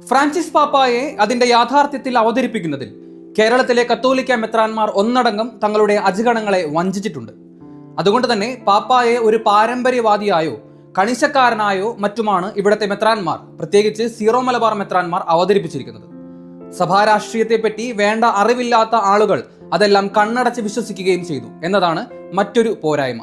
Francis പാപ്പായെ അതിന്റെ യാഥാർത്ഥ്യത്തിൽ അവതരിപ്പിക്കുന്നതിൽ കേരളത്തിലെ കത്തോലിക്ക മെത്രാന്മാർ ഒന്നടങ്കം തങ്ങളുടെ അജഗണങ്ങളെ വഞ്ചിച്ചിട്ടുണ്ട്. അതുകൊണ്ട് തന്നെ പാപ്പായെ ഒരു പാരമ്പര്യവാദിയായോ കണിശക്കാരനായോ മറ്റുമാണ് ഇവിടുത്തെ മെത്രാന്മാർ, പ്രത്യേകിച്ച് സീറോ മലബാർ മെത്രാന്മാർ അവതരിപ്പിച്ചിരിക്കുന്നത്. സഭാരാഷ്ട്രീയത്തെപ്പറ്റി വേണ്ട അറിവില്ലാത്ത ആളുകൾ അതെല്ലാം കണ്ണടച്ച് വിശ്വസിക്കുകയും ചെയ്തു എന്നതാണ് മറ്റൊരു പോരായ്മ.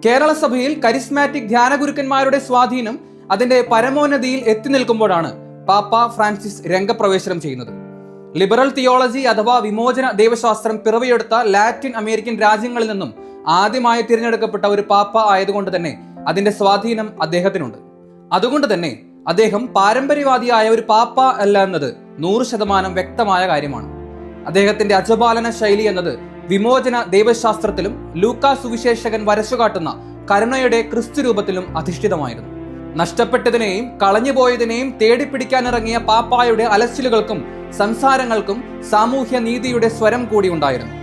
കേരള സഭയിൽ കരിസ്മാറ്റിക് ധ്യാനഗുരുക്കന്മാരുടെ സ്വാധീനം അതിന്റെ പരമോന്നതിയിൽ എത്തി നിൽക്കുമ്പോഴാണ് പാപ്പ ഫ്രാൻസിസ് രംഗപ്രവേശനം ചെയ്യുന്നത്. ലിബറൽ തിയോളജി അഥവാ വിമോചന ദൈവശാസ്ത്രം പിറവിയെടുത്ത ലാറ്റിൻ അമേരിക്കൻ രാജ്യങ്ങളിൽ നിന്നും ആദ്യമായി തിരഞ്ഞെടുക്കപ്പെട്ട ഒരു പാപ്പ ആയതുകൊണ്ട് തന്നെ അതിന്റെ സ്വാധീനം അദ്ദേഹത്തിനുണ്ട്. അതുകൊണ്ട് തന്നെ അദ്ദേഹം പാരമ്പര്യവാദിയായ ഒരു പാപ്പ അല്ല എന്നത് 100% വ്യക്തമായ കാര്യമാണ്. അദ്ദേഹത്തിന്റെ അജപാലന ശൈലി എന്നത് വിമോചന ദൈവശാസ്ത്രത്തിലും ലൂക്കാ സുവിശേഷകൻ വരച്ചുകാട്ടുന്ന കരുണയുടെ ക്രിസ്തു രൂപത്തിലും അധിഷ്ഠിതമായിരുന്നു. നഷ്ടപ്പെട്ടതിനെയും കളഞ്ഞുപോയതിനെയും തേടിപ്പിടിക്കാനിറങ്ങിയ പാപ്പായുടെ അലച്ചിലുകൾക്കും സംസാരങ്ങൾക്കും സാമൂഹ്യ നീതിയുടെ സ്വരം കൂടി ഉണ്ടായിരുന്നു.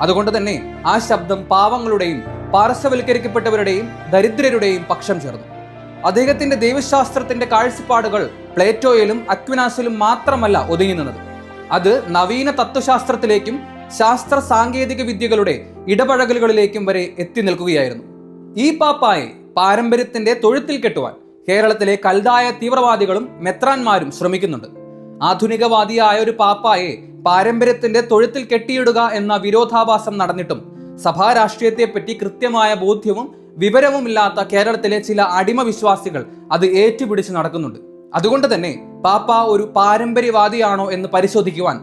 അതുകൊണ്ട് തന്നെ ആ ശബ്ദം പാവങ്ങളുടെയും പാർശ്വവൽക്കരിക്കപ്പെട്ടവരുടെയും ദരിദ്രരുടെയും പക്ഷം ചേർന്നു. അദ്ദേഹത്തിന്റെ ദൈവശാസ്ത്രത്തിന്റെ കാഴ്ചപ്പാടുകൾ പ്ലേറ്റോയിലും അക്വിനാസിലും മാത്രമല്ല ഒതുങ്ങി നിന്നത്. അത് നവീന തത്വശാസ്ത്രത്തിലേക്കും ശാസ്ത്ര സാങ്കേതിക വിദ്യകളുടെ ഇടപഴകലുകളിലേക്കും വരെ എത്തി നിൽക്കുകയായിരുന്നു. ഈ പാപ്പായെ പാരമ്പര്യത്തിന്റെ തൊഴുത്തിൽ കെട്ടുവാൻ കേരളത്തിലെ കൽതായ തീവ്രവാദികളും മെത്രാന്മാരും ശ്രമിക്കുന്നുണ്ട്. ആധുനികവാദിയായ ഒരു പാപ്പായെ പാരമ്പര്യത്തിന്റെ തൊഴുത്തിൽ കെട്ടിയിടുക എന്ന വിരോധാഭാസം നടന്നിട്ടും സഭാ രാഷ്ട്രീയത്തെപ്പറ്റി കൃത്യമായ ബോധ്യവും വിവരവുമില്ലാത്ത കേരളത്തിലെ ചില അടിമ വിശ്വാസികൾ അത് ഏറ്റുപിടിച്ച് നടക്കുന്നുണ്ട്. അതുകൊണ്ട് തന്നെ പാപ്പ ഒരു പാരമ്പര്യവാദിയാണോ എന്ന് പരിശോധിക്കുവാൻ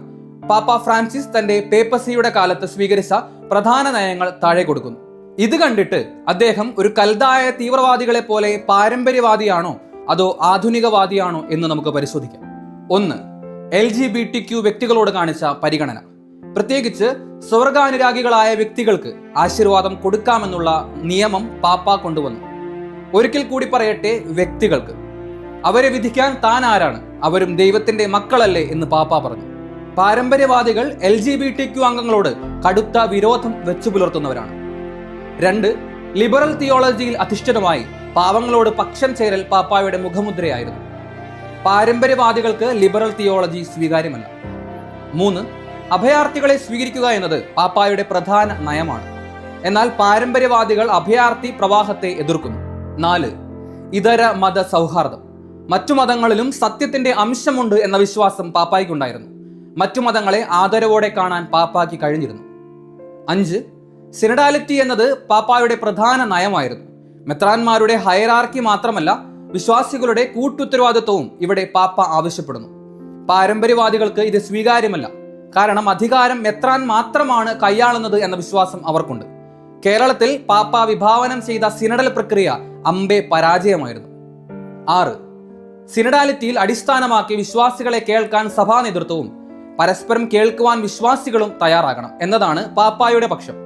പാപ്പ ഫ്രാൻസിസ് തന്റെ പേപ്പസിയുടെ കാലത്ത് സ്വീകരിച്ച പ്രധാന നയങ്ങൾ താഴെ കൊടുക്കുന്നു. ഇത് കണ്ടിട്ട് അദ്ദേഹം ഒരു കൽതായ തീവ്രവാദികളെ പോലെ പാരമ്പര്യവാദിയാണോ അതോ ആധുനികവാദിയാണോ എന്ന് നമുക്ക് പരിശോധിക്കാം. 1. LGBTQ വ്യക്തികളോട് കാണിച്ച പരിഗണന. പ്രത്യേകിച്ച് സ്വർഗാനുരാഗികളായ വ്യക്തികൾക്ക് ആശീർവാദം കൊടുക്കാമെന്നുള്ള നിയമം പാപ്പ കൊണ്ടുവന്നു. ഒരിക്കൽ കൂടി പറയട്ടെ, വ്യക്തികൾക്ക്. അവരെ വിധിക്കാൻ താൻ ആരാണ്? അവരും ദൈവത്തിന്റെ മക്കളല്ലേ എന്ന് പാപ്പ പറഞ്ഞു. പാരമ്പര്യവാദികൾ LGBTQ അംഗങ്ങളോട് കടുത്ത വിരോധം വെച്ചു പുലർത്തുന്നവരാണ്. 2. ലിബറൽ തിയോളജിയിൽ അധിഷ്ഠിതമായി പാവങ്ങളോട് പക്ഷം ചേരൽ പാപ്പായുടെ മുഖമുദ്രയായിരുന്നു. പാരമ്പര്യവാദികൾക്ക് ലിബറൽ തിയോളജി സ്വീകാര്യമല്ല. 3. അഭയാർത്ഥികളെ സ്വീകരിക്കുക എന്നത് പാപ്പായുടെ പ്രധാന നയമാണ്. എന്നാൽ പാരമ്പര്യവാദികൾ അഭയാർത്ഥി പ്രവാഹത്തെ എതിർക്കുന്നു. 4. ഇതര മത സൗഹാർദ്ദം. മറ്റു മതങ്ങളിലും സത്യത്തിന്റെ അംശമുണ്ട് എന്ന വിശ്വാസം പാപ്പായ്ക്കുണ്ടായിരുന്നു. മറ്റു മതങ്ങളെ ആദരവോടെ കാണാൻ പാപ്പായ്ക്ക് കഴിഞ്ഞിരുന്നു. 5. സിനഡാലിറ്റി എന്നത് പാപ്പായുടെ പ്രധാന നയമായിരുന്നു. മെത്രാന്മാരുടെ ഹയറാർക്കി മാത്രമല്ല, വിശ്വാസികളുടെ കൂട്ടുത്തരവാദിത്വവും ഇവിടെ പാപ്പ ആവശ്യപ്പെടുന്നു. പാരമ്പര്യവാദികൾക്ക് ഇത് സ്വീകാര്യമല്ല. കാരണം അധികാരം മെത്രാൻ മാത്രമാണ് കൈയാളുന്നത് എന്ന വിശ്വാസം അവർക്കുണ്ട്. കേരളത്തിൽ പാപ്പ വിഭാവനം ചെയ്ത സിനഡൽ പ്രക്രിയ അമ്പെ പരാജയമായിരുന്നു. 6. സിനഡാലിറ്റിയിൽ അടിസ്ഥാനമാക്കി വിശ്വാസികളെ കേൾക്കാൻ സഭാ നേതൃത്വവും പരസ്പരം കേൾക്കുവാൻ വിശ്വാസികളും തയ്യാറാകണം എന്നതാണ് പാപ്പായുടെ പക്ഷം.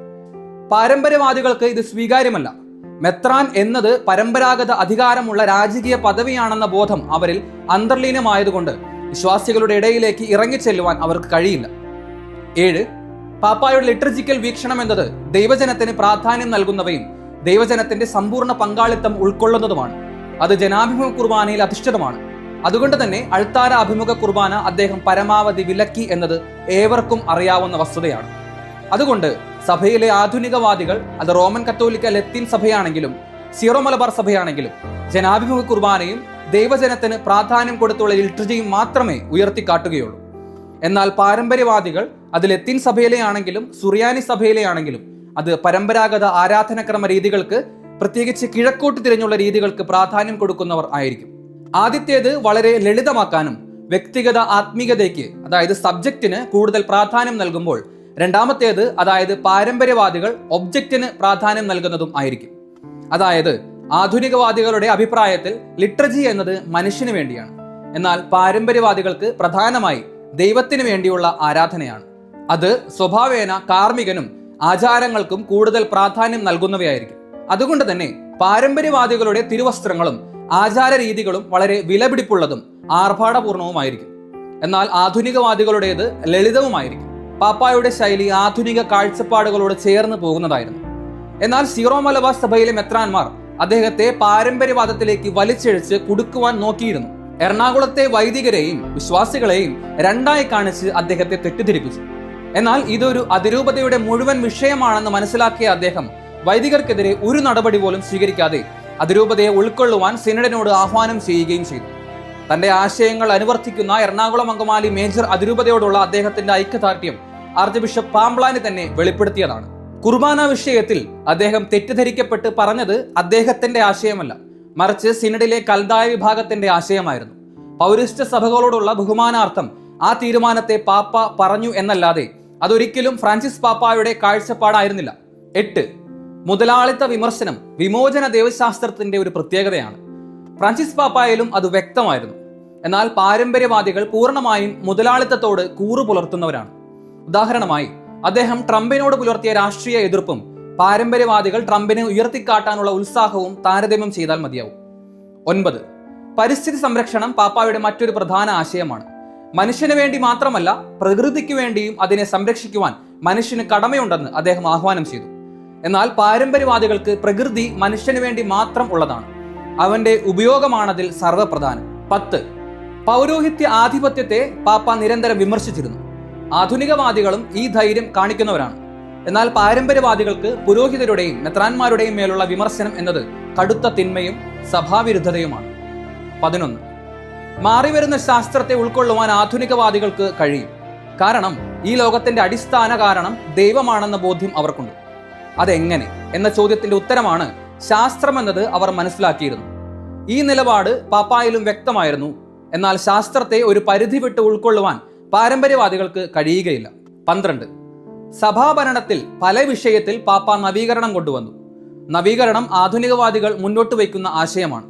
പാരമ്പര്യവാദികൾക്ക് ഇത് സ്വീകാര്യമല്ല. മെത്രാൻ എന്നത് പരമ്പരാഗത അധികാരമുള്ള രാജകീയ പദവിയാണെന്ന ബോധം അവരിൽ അന്തർലീനമായതുകൊണ്ട് വിശ്വാസികളുടെ ഇടയിലേക്ക് ഇറങ്ങിച്ചെല്ലുവാൻ അവർക്ക് കഴിയില്ല. 7. പാപ്പായുടെ ലിറ്റർജിക്കൽ വീക്ഷണം എന്നത് ദൈവജനത്തിന് പ്രാധാന്യം നൽകുന്നവയും ദൈവജനത്തിന്റെ സമ്പൂർണ്ണ പങ്കാളിത്തം ഉൾക്കൊള്ളുന്നതുമാണ്. അത് ജനാഭിമുഖ കുർബാനയിൽ അധിഷ്ഠിതമാണ്. അതുകൊണ്ട് തന്നെ അൾത്താര അഭിമുഖ കുർബാന അദ്ദേഹം പരമാവധി വിലക്കി എന്നത് ഏവർക്കും അറിയാവുന്ന വസ്തുതയാണ്. അതുകൊണ്ട് സഭയിലെ ആധുനികവാദികൾ, അത് റോമൻ കത്തോലിക്ക ലത്തീൻ സഭയാണെങ്കിലും സീറോ മലബാർ സഭയാണെങ്കിലും, ജനാഭിമുഖ കുർബാനയും ദൈവജനത്തിന് പ്രാധാന്യം കൊടുത്തുള്ള ലിറ്റർജിയും മാത്രമേ ഉയർത്തിക്കാട്ടുകയുള്ളൂ. എന്നാൽ പാരമ്പര്യവാദികൾ, അത് ലത്തീൻ സഭയിലെ ആണെങ്കിലും സുറിയാനി സഭയിലെ ആണെങ്കിലും, അത് പരമ്പരാഗത ആരാധനക്രമ രീതികൾക്ക്, പ്രത്യേകിച്ച് കിഴക്കോട്ട് തിരിഞ്ഞുള്ള രീതികൾക്ക് പ്രാധാന്യം കൊടുക്കുന്നവർ ആയിരിക്കും. ആദ്യത്തേത് വളരെ ലളിതമാക്കാനും വ്യക്തിഗത ആത്മീയതയ്ക്ക്, അതായത് സബ്ജക്റ്റിന് കൂടുതൽ പ്രാധാന്യം നൽകുമ്പോൾ, രണ്ടാമത്തേത്, അതായത് പാരമ്പര്യവാദികൾ ഒബ്ജക്റ്റിന് പ്രാധാന്യം നൽകുന്നതും ആയിരിക്കും. അതായത് ആധുനികവാദികളുടെ അഭിപ്രായത്തിൽ ലിറ്റർജി എന്നത് മനുഷ്യന് വേണ്ടിയാണ്, എന്നാൽ പാരമ്പര്യവാദികൾക്ക് പ്രധാനമായി ദൈവത്തിന് വേണ്ടിയുള്ള ആരാധനയാണ്. അത് സ്വഭാവേന കാർമ്മികനും ആചാരങ്ങൾക്കും കൂടുതൽ പ്രാധാന്യം നൽകുന്നവയായിരിക്കും. അതുകൊണ്ട് തന്നെ പാരമ്പര്യവാദികളുടെ തിരുവസ്ത്രങ്ങളും ആചാര രീതികളും വളരെ വിലപിടിപ്പുള്ളതും ആർഭാടപൂർണവുമായിരിക്കും. എന്നാൽ ആധുനികവാദികളുടേത് ലളിതവുമായിരിക്കും. പാപ്പായുടെ ശൈലി ആധുനിക കാഴ്ചപ്പാടുകളോട് ചേർന്ന് പോകുന്നതായിരുന്നു. എന്നാൽ സീറോ മലബാർ സഭയിലെ മെത്രാന്മാർ അദ്ദേഹത്തെ പാരമ്പര്യവാദത്തിലേക്ക് വലിച്ചിഴച്ച് കുടുക്കുവാൻ നോക്കിയിരുന്നു. എറണാകുളത്തെ വൈദികരെയും വിശ്വാസികളെയും രണ്ടായി കാണിച്ച് അദ്ദേഹത്തെ തെറ്റിദ്ധരിപ്പിച്ചു. എന്നാൽ ഇതൊരു അതിരൂപതയുടെ മുഴുവൻ വിഷയമാണെന്ന് മനസ്സിലാക്കിയ അദ്ദേഹം വൈദികർക്കെതിരെ ഒരു നടപടി പോലും സ്വീകരിക്കാതെ അതിരൂപതയെ ഉൾക്കൊള്ളുവാൻ സിനഡിനോട് ആഹ്വാനം ചെയ്യുകയും ചെയ്തു. തന്റെ ആശയങ്ങൾ അനുവർത്തിക്കുന്ന എറണാകുളം അങ്കമാലി മേജർ അതിരൂപതയോടുള്ള അദ്ദേഹത്തിന്റെ ഐക്യദാർഢ്യം ആർച്ച് ബിഷപ്പ് പാംബ്ലാനി തന്നെ വെളിപ്പെടുത്തിയതാണ്. കുർബാന വിഷയത്തിൽ അദ്ദേഹം തെറ്റിദ്ധരിക്കപ്പെട്ട് പറഞ്ഞത് അദ്ദേഹത്തിന്റെ ആശയമല്ല, മറിച്ച് സിനഡിലെ കൽദായ വിഭാഗത്തിന്റെ ആശയമായിരുന്നു. പൗരസ്ത്യ സഭകളോടുള്ള ബഹുമാനാർത്ഥം ആ തീരുമാനത്തെ പാപ്പ പറഞ്ഞു എന്നല്ലാതെ അതൊരിക്കലും ഫ്രാൻസിസ് പാപ്പായുടെ കാഴ്ചപ്പാടായിരുന്നില്ല. 8. മുതലാളിത്ത വിമർശനം വിമോചന ദൈവശാസ്ത്രത്തിന്റെ ഒരു പ്രത്യേകതയാണ്. ഫ്രാൻസിസ് പാപ്പായാലും അത് വ്യക്തമായിരുന്നു. എന്നാൽ പാരമ്പര്യവാദികൾ പൂർണ്ണമായും മുതലാളിത്തത്തോട് കൂറു പുലർത്തുന്നവരാണ്. ഉദാഹരണമായി അദ്ദേഹം ട്രംപിനോട് പുലർത്തിയ രാഷ്ട്രീയ എതിർപ്പും പാരമ്പര്യവാദികൾ ട്രംപിനെ ഉയർത്തിക്കാട്ടാനുള്ള ഉത്സാഹവും താരതമ്യം ചെയ്താൽ മതിയാവും. 9. പരിസ്ഥിതി സംരക്ഷണം പാപ്പായുടെ മറ്റൊരു പ്രധാന ആശയമാണ്. മനുഷ്യന് വേണ്ടി മാത്രമല്ല, പ്രകൃതിക്ക് വേണ്ടിയും അതിനെ സംരക്ഷിക്കുവാൻ മനുഷ്യന് കടമയുണ്ടെന്ന് അദ്ദേഹം ആഹ്വാനം ചെയ്തു. എന്നാൽ പാരമ്പര്യവാദികൾക്ക് പ്രകൃതി മനുഷ്യന് വേണ്ടി മാത്രം ഉള്ളതാണ്, അവന്റെ ഉപയോഗമാണതിൽ സർവ്വപ്രധാനം. 10. പൗരോഹിത്യ ആധിപത്യത്തെ പാപ്പ നിരന്തരം വിമർശിച്ചിരുന്നു. ആധുനികവാദികളും ഈ ധൈര്യം കാണിക്കുന്നവരാണ്. എന്നാൽ പാരമ്പര്യവാദികൾക്ക് പുരോഹിതരുടെയും മെത്രാന്മാരുടെയും മേലുള്ള വിമർശനം എന്നത് കടുത്ത തിന്മയും സഭാവിരുദ്ധതയുമാണ്. 11. മാറിവരുന്ന ശാസ്ത്രത്തെ ഉൾക്കൊള്ളുവാൻ ആധുനികവാദികൾക്ക് കഴിയും. കാരണം ഈ ലോകത്തിന്റെ അടിസ്ഥാന കാരണം ദൈവമാണെന്ന ബോധ്യം അവർക്കുണ്ട്. അതെങ്ങനെ എന്ന ചോദ്യത്തിന്റെ ഉത്തരമാണ് ശാസ്ത്രം എന്നത് അവർ മനസ്സിലാക്കിയിരുന്നു. ഈ നിലപാട് പാപ്പായിലും വ്യക്തമായിരുന്നു. എന്നാൽ ശാസ്ത്രത്തെ ഒരു പരിധി വിട്ട് ഉൾക്കൊള്ളുവാൻ പാരമ്പര്യവാദികൾക്ക് കഴിയുകയില്ല. 12. സഭാഭരണത്തിൽ പല വിഷയത്തിൽ പാപ്പ നവീകരണം കൊണ്ടുവന്നു. നവീകരണം ആധുനികവാദികൾ മുന്നോട്ട് വയ്ക്കുന്ന ആശയമാണ്.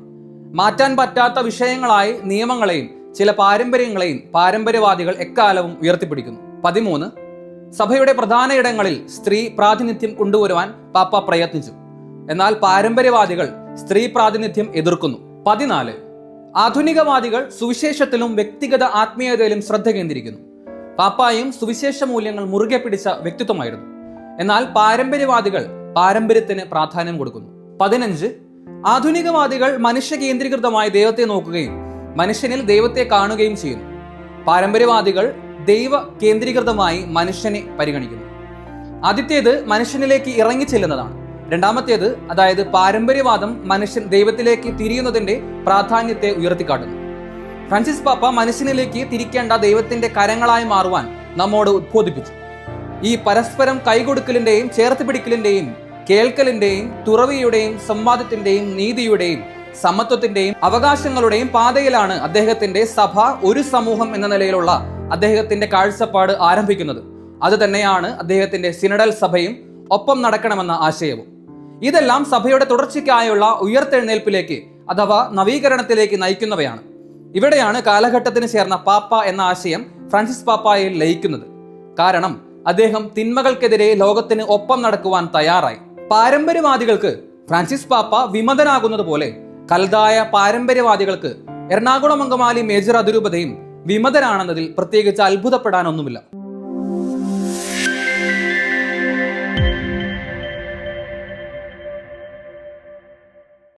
മാറ്റാൻ പറ്റാത്ത വിഷയങ്ങളായി നിയമങ്ങളെയും ചില പാരമ്പര്യങ്ങളെയും പാരമ്പര്യവാദികൾ എക്കാലവും ഉയർത്തിപ്പിടിക്കുന്നു. 13. സഭയുടെ പ്രധാന ഇടങ്ങളിൽ സ്ത്രീ പ്രാതിനിധ്യം കൊണ്ടുവരുവാൻ പാപ്പ പ്രയത്നിച്ചു. എന്നാൽ പാരമ്പര്യവാദികൾ സ്ത്രീ പ്രാതിനിധ്യം എതിർക്കുന്നു. 14. ആധുനികവാദികൾ സുവിശേഷത്തിലും വ്യക്തിഗത ആത്മീയതയിലും ശ്രദ്ധ കേന്ദ്രീകരിക്കുന്നു. പാപ്പായും സുവിശേഷ മൂല്യങ്ങൾ മുറുകെ പിടിച്ച വ്യക്തിത്വമായിരുന്നു. എന്നാൽ പാരമ്പര്യവാദികൾ പാരമ്പര്യത്തിന് പ്രാധാന്യം കൊടുക്കുന്നു. 15. ആധുനികവാദികൾ മനുഷ്യ കേന്ദ്രീകൃതമായി ദൈവത്തെ നോക്കുകയും മനുഷ്യനിൽ ദൈവത്തെ കാണുകയും ചെയ്യുന്നു. പാരമ്പര്യവാദികൾ ദൈവ കേന്ദ്രീകൃതമായി മനുഷ്യനെ പരിഗണിക്കുന്നു. ആദ്യത്തേത് മനുഷ്യനിലേക്ക് ഇറങ്ങിച്ചെല്ലുന്നതാണ്. രണ്ടാമത്തേത്, അതായത് പാരമ്പര്യവാദം, മനുഷ്യൻ ദൈവത്തിലേക്ക് തിരിയുന്നതിന്റെ പ്രാധാന്യത്തെ ഉയർത്തിക്കാട്ടുന്നു. ഫ്രാൻസിസ് പാപ്പ മനുഷ്യനിലേക്ക് തിരിക്കേണ്ട ദൈവത്തിന്റെ കരങ്ങളായി മാറുവാൻ നമ്മോട് ഉദ്ബോധിപ്പിച്ചു. ഈ പരസ്പരം കൈകൊടുക്കലിന്റെയും ചേർത്ത് പിടിക്കലിന്റെയും കേൾക്കലിന്റെയും തുറവിയുടെയും സംവാദത്തിന്റെയും നീതിയുടെയും സമത്വത്തിന്റെയും അവകാശങ്ങളുടെയും പാതയിലാണ് അദ്ദേഹത്തിന്റെ സഭ ഒരു സമൂഹം എന്ന നിലയിലുള്ള അദ്ദേഹത്തിന്റെ കാഴ്ചപ്പാട് ആരംഭിക്കുന്നത്. അത് തന്നെയാണ് അദ്ദേഹത്തിന്റെ സിനഡൽ സഭയും ഒപ്പം നടക്കണമെന്ന ആശയവും. ഇതെല്ലാം സഭയുടെ തുടർച്ചയ്ക്കായുള്ള ഉയർത്തെഴുന്നേൽപ്പിലേക്ക് അഥവാ നവീകരണത്തിലേക്ക് നയിക്കുന്നവയാണ്. ഇവിടെയാണ് കാലഘട്ടത്തിന് ചേർന്ന പാപ്പ എന്ന ആശയം ഫ്രാൻസിസ് പാപ്പായിൽ ലയിക്കുന്നത്. കാരണം അദ്ദേഹം തിന്മകൾക്കെതിരെ ലോകത്തിന് ഒപ്പം നടക്കുവാൻ തയ്യാറായി. പാരമ്പര്യവാദികൾക്ക് ഫ്രാൻസിസ് പാപ്പ വിമതനാകുന്നത് പോലെ കൽദായ പാരമ്പര്യവാദികൾക്ക് എറണാകുളം അങ്കമാലി മേജർ അതിരൂപതയും വിമതരാണെന്നതിൽ പ്രത്യേകിച്ച് അത്ഭുതപ്പെടാനൊന്നുമില്ല.